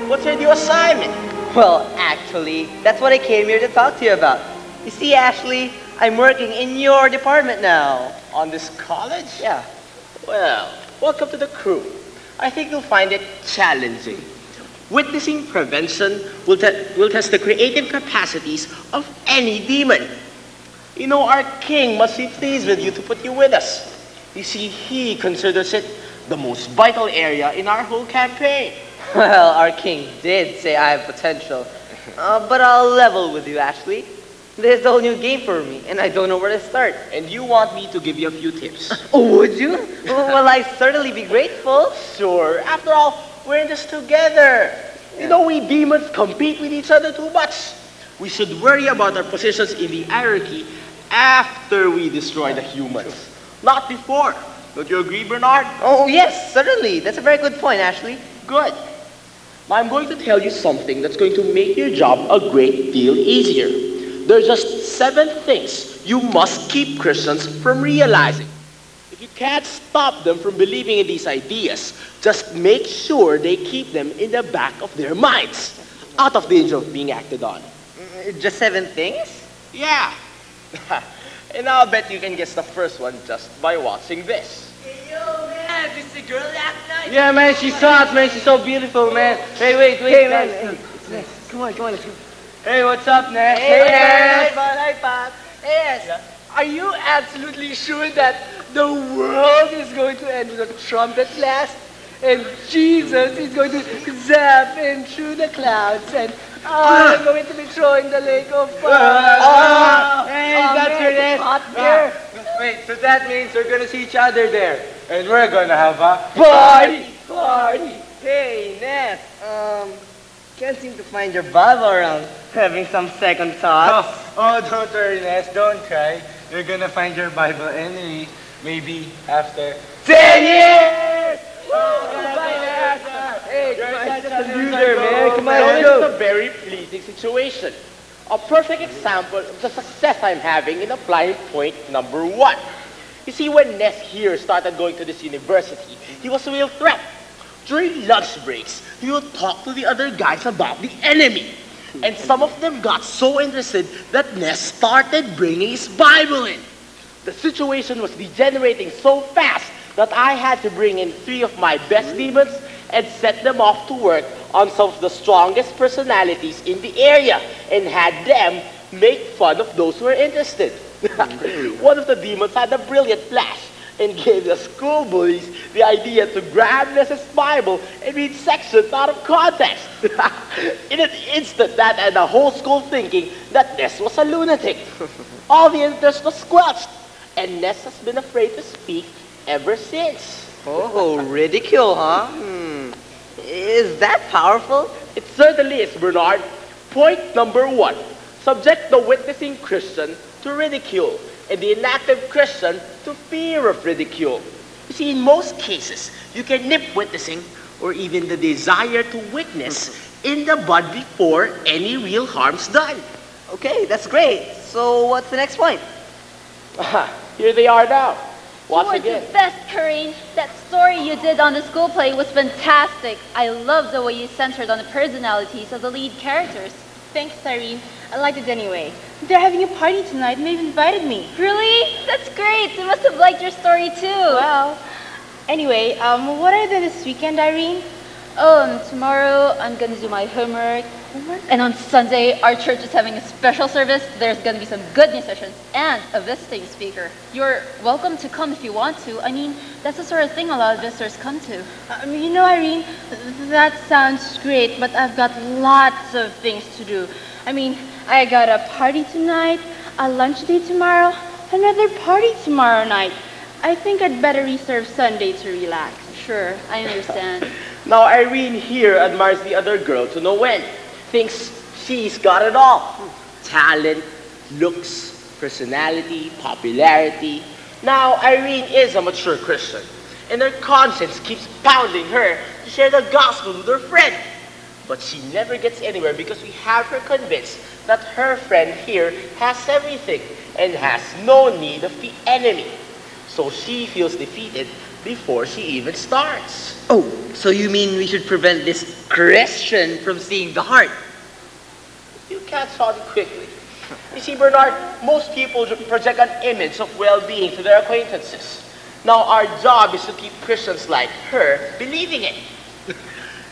What's your new assignment? Well, actually, that's what I came here to talk to you about. You see, Ashley, I'm working in your department now. On this college? Yeah. Well, welcome to the crew. I think you'll find it challenging. Witnessing prevention will test the creative capacities of any demon. You know, our king must be pleased with you to put you with us. You see, he considers it the most vital area in our whole campaign. Well, our king did say I have potential. But I'll level with you, Ashley. This is a whole new game for me, and I don't know where to start. And you want me to give you a few tips? Oh, would you? Well, I'd certainly be grateful. Sure. After all, we're in this together. Yeah. You know, we demons compete with each other too much. We should worry about our positions in the hierarchy after we destroy the humans. Not before. Don't you agree, Bernard? Oh, yes, certainly. That's a very good point, Ashley. Good. Now I'm going to tell you something that's going to make your job a great deal easier. There are just 7 things you must keep Christians from realizing. If you can't stop them from believing in these ideas, just make sure they keep them in the back of their minds, out of danger of being acted on. Just 7 things? Yeah. And I'll bet you can guess the first one just by watching this. Hey, yo, man, this is the girl last night. Yeah, man, she's hot, man. She's so beautiful, man. Hey, wait. Hey, man. Hey, it's Ness. Come on, let's go. Hey, what's up, Ness? Hey, Ness. Hi, Pop. Hey, Yeah. Are you absolutely sure that the world is going to end with a trumpet blast? And Jesus is going to zap in through the clouds and I'm going to be throwing the lake of fire. Hey, that's your Ness. hot beer. Wait, so that means we're going to see each other there. And we're going to have a Party! Hey, Ness, can't seem to find your Bible around. Having some second thoughts. Oh, don't worry, Ness. Don't cry. You're gonna find your Bible anyway. Maybe after 10 years! Hey, You're such a loser, man. Come on, Well, let's it's go. a very pleasing situation. A perfect example of the success I'm having in applying point number 1. You see, when Ness here started going to this university, he was a real threat. During lunch breaks, he would talk to the other guys about the enemy. And some of them got so interested that Ness started bringing his Bible in. The situation was degenerating so fast that I had to bring in 3 of my best demons and set them off to work on some of the strongest personalities in the area and had them make fun of those who were interested. One of the demons had a brilliant flash and gave the school bullies the idea to grab Ness's Bible and read sections out of context. In an instant, that had the whole school thinking that Ness was a lunatic. All the interest was squelched, and Ness has been afraid to speak ever since. Oh, ridicule, huh? Is that powerful? It certainly is, Bernard. Point number 1. Subject the witnessing Christian to ridicule and the inactive Christian to fear of ridicule. You see, in most cases, you can nip witnessing or even the desire to witness in the bud before any real harm's done. Okay, that's great. So what's the next point? Here they are now. Watch You were again. the best, Corinne. That story you did on the school play was fantastic. I love the way you centered on the personalities of the lead characters. Thanks, Irene. I liked it anyway. They're having a party tonight and they've invited me. Really? That's great. They must have liked your story too. Well, anyway, what are you doing this weekend, Irene? Tomorrow I'm gonna do my homework. And on Sunday, our church is having a special service. There's gonna be some good musicians and a visiting speaker. You're welcome to come if you want to. I mean, that's the sort of thing a lot of visitors come to. You know, Irene, that sounds great, but I've got lots of things to do. I mean, I got a party tonight, a lunch date tomorrow, another party tomorrow night. I think I'd better reserve Sunday to relax. Sure, I understand. Now Irene here admires the other girl to no end. Thinks she's got it all. Talent, looks, personality, popularity. Now Irene is a mature Christian, and her conscience keeps pounding her to share the gospel with her friend. But she never gets anywhere because we have her convinced that her friend here has everything and has no need of the enemy. So she feels defeated before she even starts. Oh, so you mean we should prevent this Christian from seeing the heart? You can't solve it quickly. You see, Bernard, most people project an image of well-being to their acquaintances. Now, our job is to keep Christians like her believing it.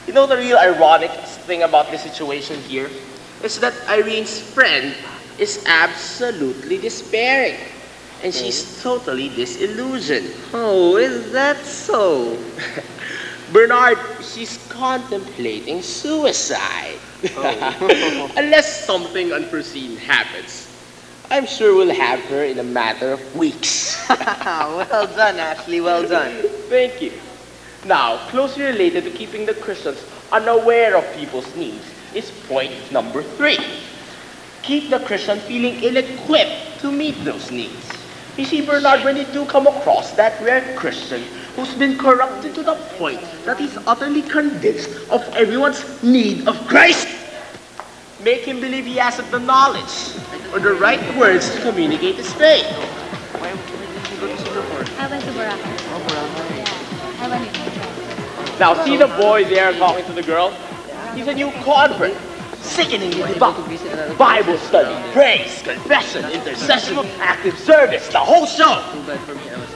You know the real ironic thing about this situation here? Is that Irene's friend is absolutely despairing. And she's totally disillusioned. Oh, is that so? Bernard, she's contemplating suicide. Oh. Unless something unforeseen happens. I'm sure we'll have her in a matter of weeks. Well done, Ashley, well done. Thank you. Now, closely related to keeping the Christians unaware of people's needs is point number 3. Keep the Christian feeling ill-equipped to meet those needs. You see, Bernard, when you do come across that rare Christian who's been corrupted to the point that he's utterly convinced of everyone's need of Christ, make him believe he hasn't the knowledge or the right words to communicate his faith. I went to Baka. Yeah, I went to Now, see the boy there talking to the girl? He's a new convert. Sickeningly devout. Bible study, praise, confession, intercession, active service, the whole show.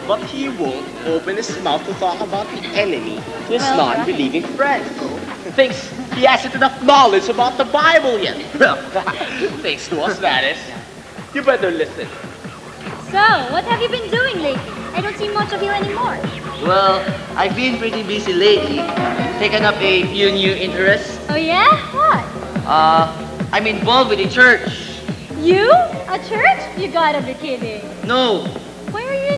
But he won't open his mouth to talk about the enemy to his non-believing friend. Thinks he hasn't enough knowledge about the Bible yet. Well, thanks to us, that is. You better listen. So, what have you been doing lately? I don't see much of you anymore. Well, I've been pretty busy lately. Taken up a few new interests. Oh yeah? What? I'm involved with the church. You? A church? You gotta be kidding. No, Why are you